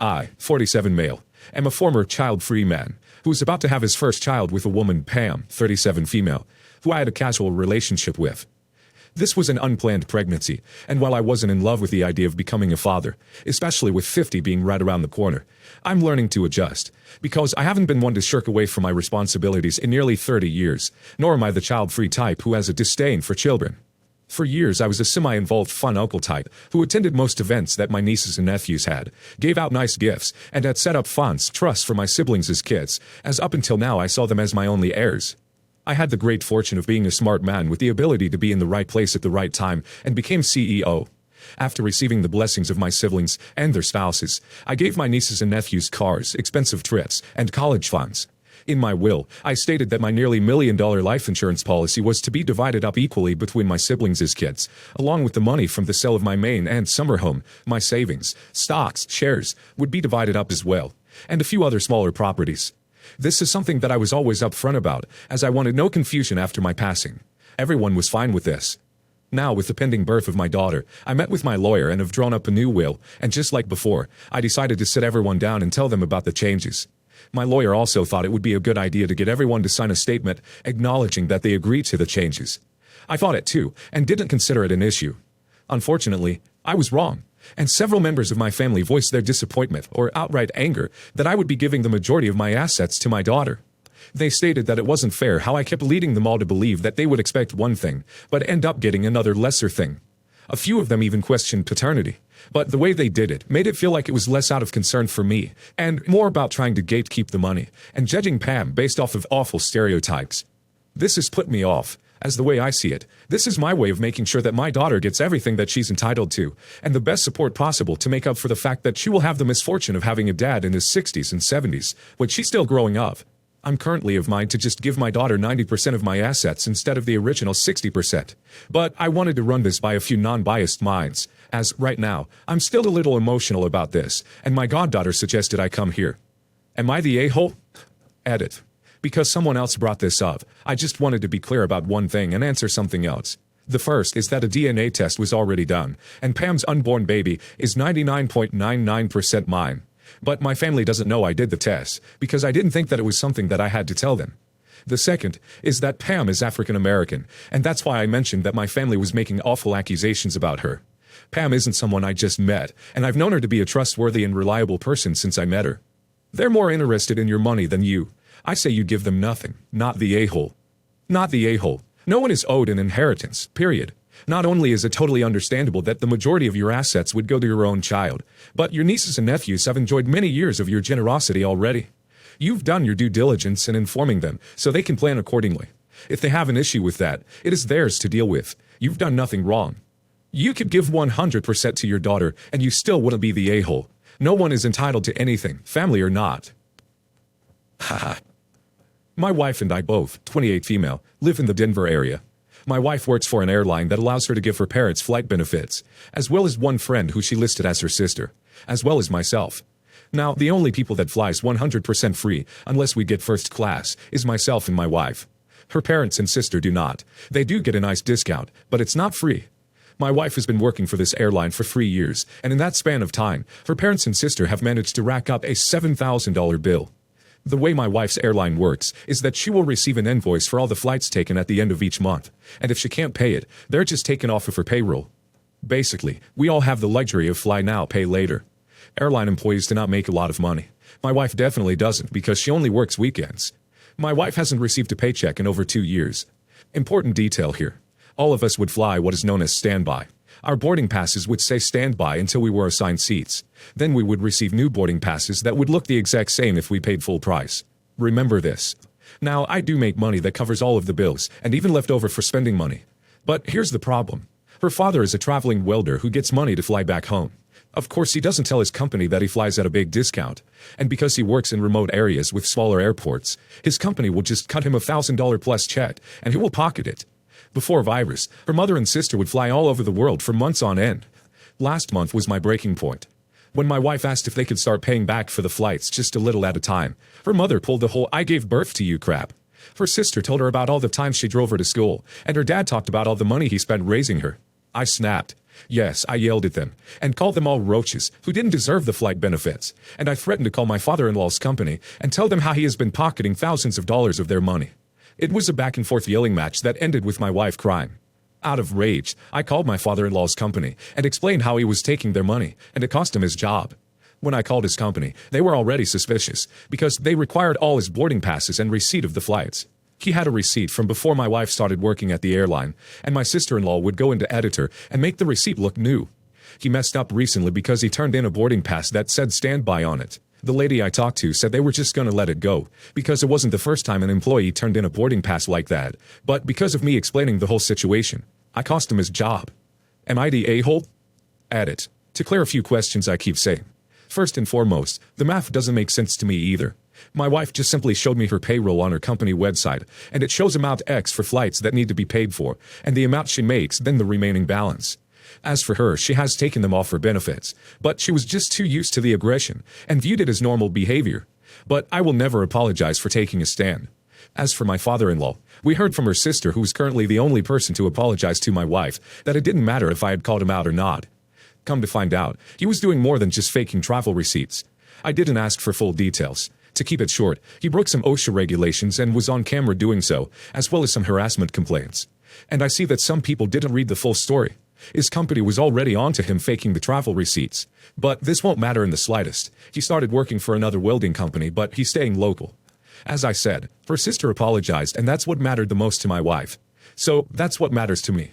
I, 47 male, am a former child-free man who is about to have his first child with a woman, Pam, 37 female, who I had a casual relationship with. This was an unplanned pregnancy, and while I wasn't in love with the idea of becoming a father, especially with 50 being right around the corner, I'm learning to adjust, because I haven't been one to shirk away from my responsibilities in nearly 30 years, nor am I the child-free type who has a disdain for children. For years I was a semi-involved fun uncle type who attended most events that my nieces and nephews had, gave out nice gifts, and had set up funds, trusts for my siblings as kids, as up until now I saw them as my only heirs. I had the great fortune of being a smart man with the ability to be in the right place at the right time, and became CEO. After receiving the blessings of my siblings and their spouses, I gave my nieces and nephews cars, expensive trips, and college funds. In my will, I stated that my nearly $1 million life insurance policy was to be divided up equally between my siblings as kids, along with the money from the sale of my main and summer home. My savings, stocks, shares, would be divided up as well, and a few other smaller properties. This is something that I was always upfront about, as I wanted no confusion after my passing. Everyone was fine with this. Now, with the pending birth of my daughter, I met with my lawyer and have drawn up a new will, and just like before, I decided to sit everyone down and tell them about the changes. My lawyer also thought it would be a good idea to get everyone to sign a statement acknowledging that they agreed to the changes. I thought it too, and didn't consider it an issue. Unfortunately, I was wrong, and several members of my family voiced their disappointment or outright anger that I would be giving the majority of my assets to my daughter. They stated that it wasn't fair how I kept leading them all to believe that they would expect one thing, but end up getting another lesser thing. A few of them even questioned paternity, but the way they did it made it feel like it was less out of concern for me, and more about trying to gatekeep the money, and judging Pam based off of awful stereotypes. This has put me off, as the way I see it, this is my way of making sure that my daughter gets everything that she's entitled to, and the best support possible to make up for the fact that she will have the misfortune of having a dad in his 60s and 70s, when she's still growing up. I'm currently of mind to just give my daughter 90% of my assets instead of the original 60%. But I wanted to run this by a few non-biased minds, as right now, I'm still a little emotional about this, and my goddaughter suggested I come here. Am I the a-hole? Edit. Because someone else brought this up, I just wanted to be clear about one thing and answer something else. The first is that a DNA test was already done, and Pam's unborn baby is 99.99% mine. But my family doesn't know I did the test, because I didn't think that it was something that I had to tell them. The second is that Pam is African American, and that's why I mentioned that my family was making awful accusations about her. Pam isn't someone I just met, and I've known her to be a trustworthy and reliable person since I met her. They're more interested in your money than you. I say you give them nothing, not the a-hole. Not the a-hole. No one is owed an inheritance, period. Not only is it totally understandable that the majority of your assets would go to your own child, but your nieces and nephews have enjoyed many years of your generosity already. You've done your due diligence in informing them, so they can plan accordingly. If they have an issue with that, it is theirs to deal with. You've done nothing wrong. You could give 100% to your daughter, and you still wouldn't be the a-hole. No one is entitled to anything, family or not. Haha. My wife and I both, 28 female, live in the Denver area. My wife works for an airline that allows her to give her parents flight benefits, as well as one friend who she listed as her sister, as well as myself. Now, the only people that flies 100% free, unless we get first class, is myself and my wife. Her parents and sister do not. They do get a nice discount, but it's not free. My wife has been working for this airline for 3 years, and in that span of time, her parents and sister have managed to rack up a $7,000 bill. The way my wife's airline works is that she will receive an invoice for all the flights taken at the end of each month, and if she can't pay it, they're just taken off of her payroll. Basically, we all have the luxury of fly now, pay later. Airline employees do not make a lot of money. My wife definitely doesn't because she only works weekends. My wife hasn't received a paycheck in over 2 years. Important detail here. All of us would fly what is known as standby. Our boarding passes would say standby until we were assigned seats. Then we would receive new boarding passes that would look the exact same if we paid full price. Remember this. Now, I do make money that covers all of the bills, and even left over for spending money. But here's the problem. Her father is a traveling welder who gets money to fly back home. Of course, he doesn't tell his company that he flies at a big discount. And because he works in remote areas with smaller airports, his company will just cut him a $1,000 plus check, and he will pocket it. Before virus, her mother and sister would fly all over the world for months on end. Last month was my breaking point. When my wife asked if they could start paying back for the flights just a little at a time, her mother pulled the whole "I gave birth to you" crap. Her sister told her about all the times she drove her to school, and her dad talked about all the money he spent raising her. I snapped. Yes, I yelled at them, and called them all roaches, who didn't deserve the flight benefits, and I threatened to call my father-in-law's company and tell them how he has been pocketing thousands of dollars of their money. It was a back-and-forth yelling match that ended with my wife crying. Out of rage, I called my father-in-law's company and explained how he was taking their money, and it cost him his job. When I called his company, they were already suspicious, because they required all his boarding passes and receipt of the flights. He had a receipt from before my wife started working at the airline, and my sister-in-law would go into editor and make the receipt look new. He messed up recently because he turned in a boarding pass that said standby on it. The lady I talked to said they were just going to let it go, because it wasn't the first time an employee turned in a boarding pass like that, but because of me explaining the whole situation, I cost him his job. Am I the a-hole? Edit. To clear a few questions I keep saying. First and foremost, the math doesn't make sense to me either. My wife just simply showed me her payroll on her company website, and it shows amount X for flights that need to be paid for, and the amount she makes, then the remaining balance. As for her, she has taken them off for benefits, but she was just too used to the aggression and viewed it as normal behavior. But I will never apologize for taking a stand. As for my father-in-law, we heard from her sister, who is currently the only person to apologize to my wife, that it didn't matter if I had called him out or not. Come to find out, he was doing more than just faking travel receipts. I didn't ask for full details. To keep it short, he broke some OSHA regulations and was on camera doing so, as well as some harassment complaints. And I see that some people didn't read the full story. His company was already onto him faking the travel receipts. But this won't matter in the slightest. He started working for another welding company, but he's staying local. As I said, her sister apologized, and that's what mattered the most to my wife. So that's what matters to me.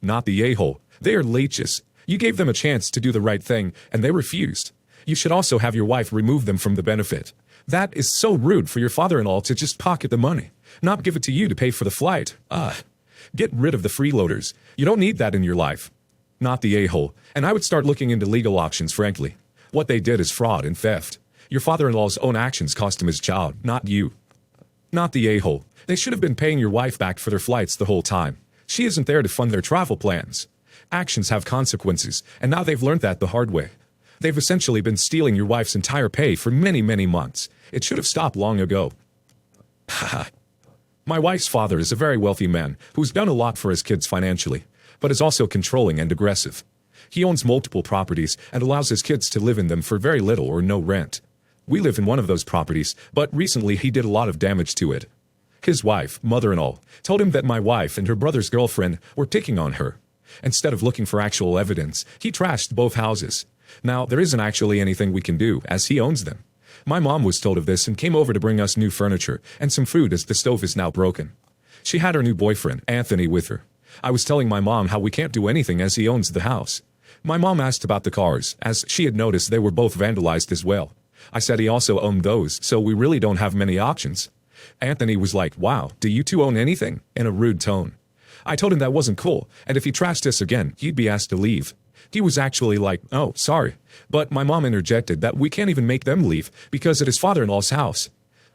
Not the a-hole. They are leeches. You gave them a chance to do the right thing, and they refused. You should also have your wife remove them from the benefit. That is so rude for your father-in-law to just pocket the money, not give it to you to pay for the flight. Get rid of the freeloaders. You don't need that in your life. Not the a-hole. And I would start looking into legal options, frankly. What they did is fraud and theft. Your father-in-law's own actions cost him his job, not you. Not the a-hole. They should have been paying your wife back for their flights the whole time. She isn't there to fund their travel plans. Actions have consequences, and now they've learned that the hard way. They've essentially been stealing your wife's entire pay for many, many months. It should have stopped long ago. My wife's father is a very wealthy man who's done a lot for his kids financially, but is also controlling and aggressive. He owns multiple properties and allows his kids to live in them for very little or no rent. We live in one of those properties, but recently he did a lot of damage to it. His wife, mother-in-law, told him that my wife and her brother's girlfriend were picking on her. Instead of looking for actual evidence, he trashed both houses. Now, there isn't actually anything we can do, as he owns them. My mom was told of this and came over to bring us new furniture and some food, as the stove is now broken. She had her new boyfriend, Anthony, with her. I was telling my mom how we can't do anything as he owns the house. My mom asked about the cars, as she had noticed they were both vandalized as well. I said he also owned those, so we really don't have many options. Anthony was like, "Wow, do you two own anything?" in a rude tone. I told him that wasn't cool, and if he trashed us again, he'd be asked to leave. He was actually like, "Oh, sorry." But my mom interjected that we can't even make them leave because it is father-in-law's house.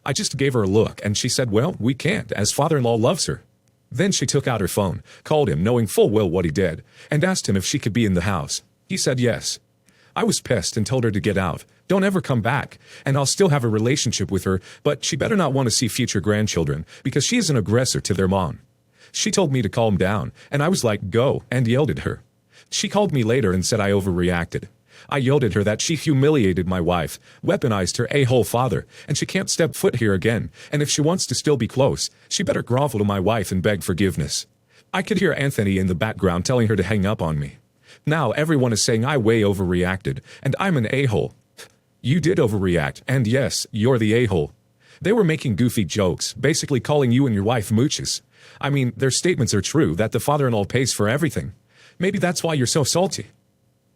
I just gave her a look, and she said, "Well, we can't, as father-in-law loves her." Then she took out her phone, called him, knowing full well what he did, and asked him if she could be in the house. He said yes. I was pissed and told her to get out. Don't ever come back, and I'll still have a relationship with her, but she better not want to see future grandchildren, because she is an aggressor to their mom. She told me to calm down, and I was like, "Go," and yelled at her. She called me later and said I overreacted. I yelled at her that she humiliated my wife, weaponized her a-hole father, and she can't step foot here again, and if she wants to still be close, she better grovel to my wife and beg forgiveness. I could hear Anthony in the background telling her to hang up on me. Now everyone is saying I way overreacted, and I'm an a-hole. You did overreact, and yes, you're the a-hole. They were making goofy jokes, basically calling you and your wife mooches. I mean, their statements are true, that the father-in-law pays for everything. Maybe that's why you're so salty.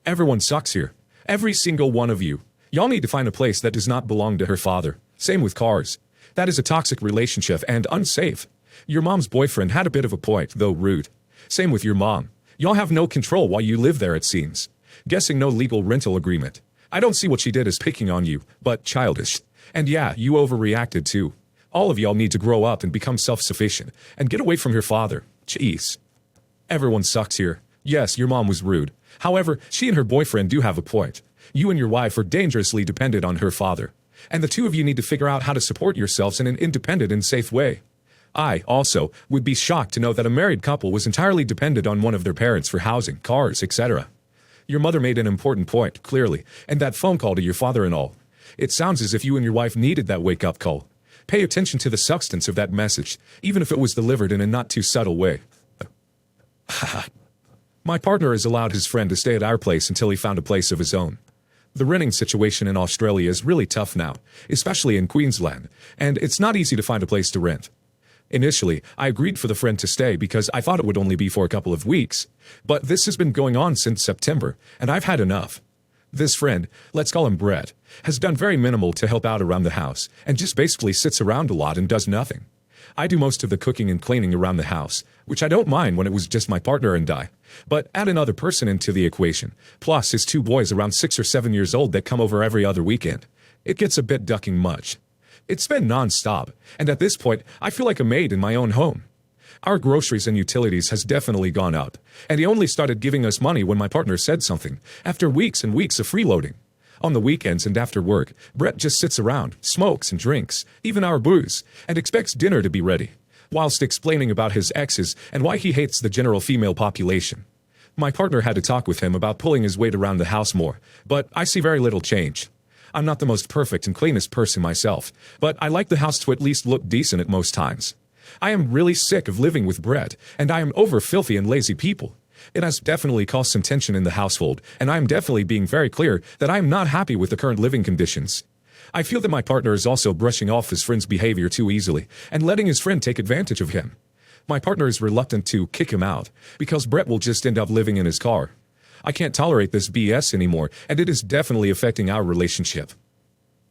Everyone sucks here. Every single one of you. Y'all need to find a place that does not belong to her father. Same with cars. That is a toxic relationship and unsafe. Your mom's boyfriend had a bit of a point, though rude. Same with your mom. Y'all have no control while you live there, it seems. Guessing no legal rental agreement. I don't see what she did as picking on you, but childish. And yeah, you overreacted too. All of y'all need to grow up and become self-sufficient, and get away from your father. Jeez. Everyone sucks here. Yes, your mom was rude. However, she and her boyfriend do have a point. You and your wife are dangerously dependent on her father. And the two of you need to figure out how to support yourselves in an independent and safe way. I, also, would be shocked to know that a married couple was entirely dependent on one of their parents for housing, cars, etc. Your mother made an important point, clearly, and that phone call to your father-in-law. It sounds as if you and your wife needed that wake-up call. Pay attention to the substance of that message, even if it was delivered in a not-too-subtle way. My partner has allowed his friend to stay at our place until he found a place of his own. The renting situation in Australia is really tough now, especially in Queensland, and it's not easy to find a place to rent. Initially, I agreed for the friend to stay because I thought it would only be for a couple of weeks, but this has been going on since September, and I've had enough. This friend, let's call him Brett, has done very minimal to help out around the house, and just basically sits around a lot and does nothing. I do most of the cooking and cleaning around the house, which I don't mind when it was just my partner and I. But add another person into the equation, plus his 2 boys around 6 or 7 years old that come over every other weekend. It gets a bit ducking much. It's been non-stop, and at this point, I feel like a maid in my own home. Our groceries and utilities has definitely gone up, and he only started giving us money when my partner said something, after weeks and weeks of freeloading. On the weekends and after work, Brett just sits around, smokes and drinks, even our booze, and expects dinner to be ready, whilst explaining about his exes and why he hates the general female population. My partner had to talk with him about pulling his weight around the house more, but I see very little change. I'm not the most perfect and cleanest person myself, but I like the house to at least look decent at most times. I am really sick of living with Brett, and I am over filthy and lazy people. It has definitely caused some tension in the household, and I am definitely being very clear that I am not happy with the current living conditions. I feel that my partner is also brushing off his friend's behavior too easily, and letting his friend take advantage of him. My partner is reluctant to kick him out, because Brett will just end up living in his car. I can't tolerate this BS anymore, and it is definitely affecting our relationship.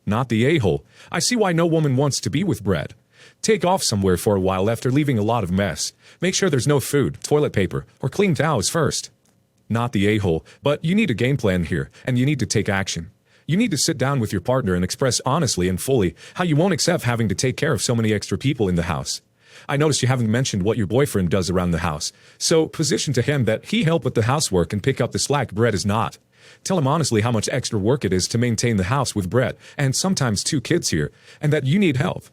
Not the a-hole. I see why no woman wants to be with Brett. Take off somewhere for a while after leaving a lot of mess. Make sure there's no food, toilet paper, or clean towels first. Not the a-hole, but you need a game plan here, and you need to take action. You need to sit down with your partner and express honestly and fully how you won't accept having to take care of so many extra people in the house. I notice you haven't mentioned what your boyfriend does around the house, so position to him that he help with the housework and pick up the slack Brett is not. Tell him honestly how much extra work it is to maintain the house with Brett, and sometimes 2 kids here, and that you need help.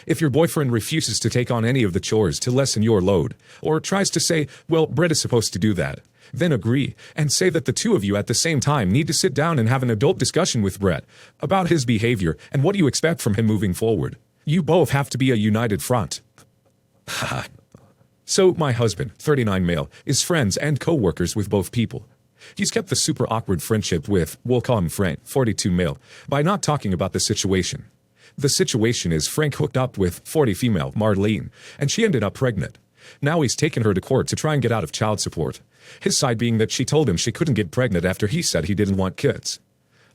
If your boyfriend refuses to take on any of the chores to lessen your load, or tries to say, well, Brett is supposed to do that, then agree, and say that the 2 of you at the same time need to sit down and have an adult discussion with Brett about his behavior and what you expect from him moving forward. You both have to be a united front. So, my husband, 39 male, is friends and co-workers with both people. He's kept the super awkward friendship with, we'll call him Frank, 42 male, by not talking about the situation. The situation is Frank hooked up with 40 female, Marlene, and she ended up pregnant. Now he's taken her to court to try and get out of child support. His side being that she told him she couldn't get pregnant after he said he didn't want kids.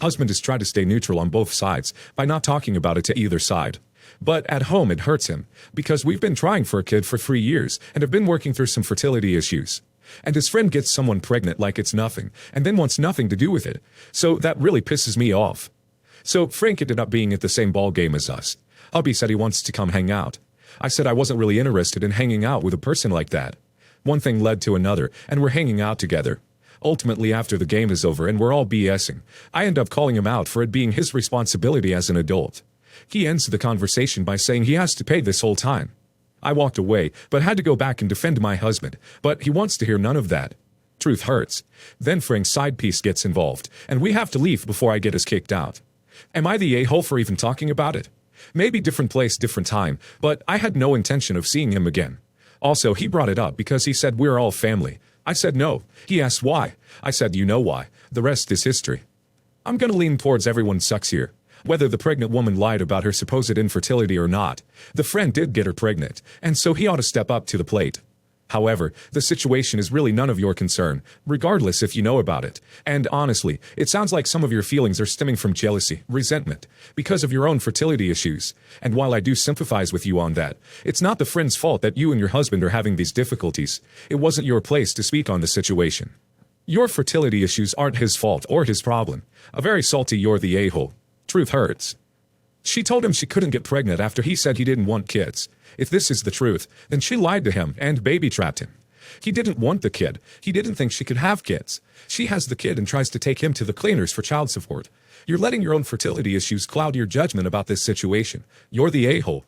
Husband has tried to stay neutral on both sides by not talking about it to either side. But at home it hurts him, because we've been trying for a kid for 3 years and have been working through some fertility issues. And his friend gets someone pregnant like it's nothing, and then wants nothing to do with it. So that really pisses me off. So Frank ended up being at the same ball game as us. Hubby said he wants to come hang out. I said I wasn't really interested in hanging out with a person like that. One thing led to another, and we're hanging out together. Ultimately, after the game is over and we're all BSing, I end up calling him out for it being his responsibility as an adult. He ends the conversation by saying he has to pay this whole time. I walked away, but had to go back and defend my husband, but he wants to hear none of that. Truth hurts. Then Frank's side piece gets involved, and we have to leave before I get us kicked out. Am I the a-hole for even talking about it? Maybe different place, different time, but I had no intention of seeing him again. Also, he brought it up because he said we're all family. I said no. He asked why. I said you know why. The rest is history. I'm gonna lean towards everyone sucks here. Whether the pregnant woman lied about her supposed infertility or not, the friend did get her pregnant, and so he ought to step up to the plate. However, the situation is really none of your concern, regardless if you know about it. And honestly, it sounds like some of your feelings are stemming from jealousy, resentment, because of your own fertility issues. And while I do sympathize with you on that, it's not the friend's fault that you and your husband are having these difficulties. It wasn't your place to speak on the situation. Your fertility issues aren't his fault or his problem. A very salty you're the a-hole. Truth hurts. She told him she couldn't get pregnant after he said he didn't want kids. If this is the truth, then she lied to him and baby-trapped him. He didn't want the kid. He didn't think she could have kids. She has the kid and tries to take him to the cleaners for child support. You're letting your own fertility issues cloud your judgment about this situation. You're the a-hole.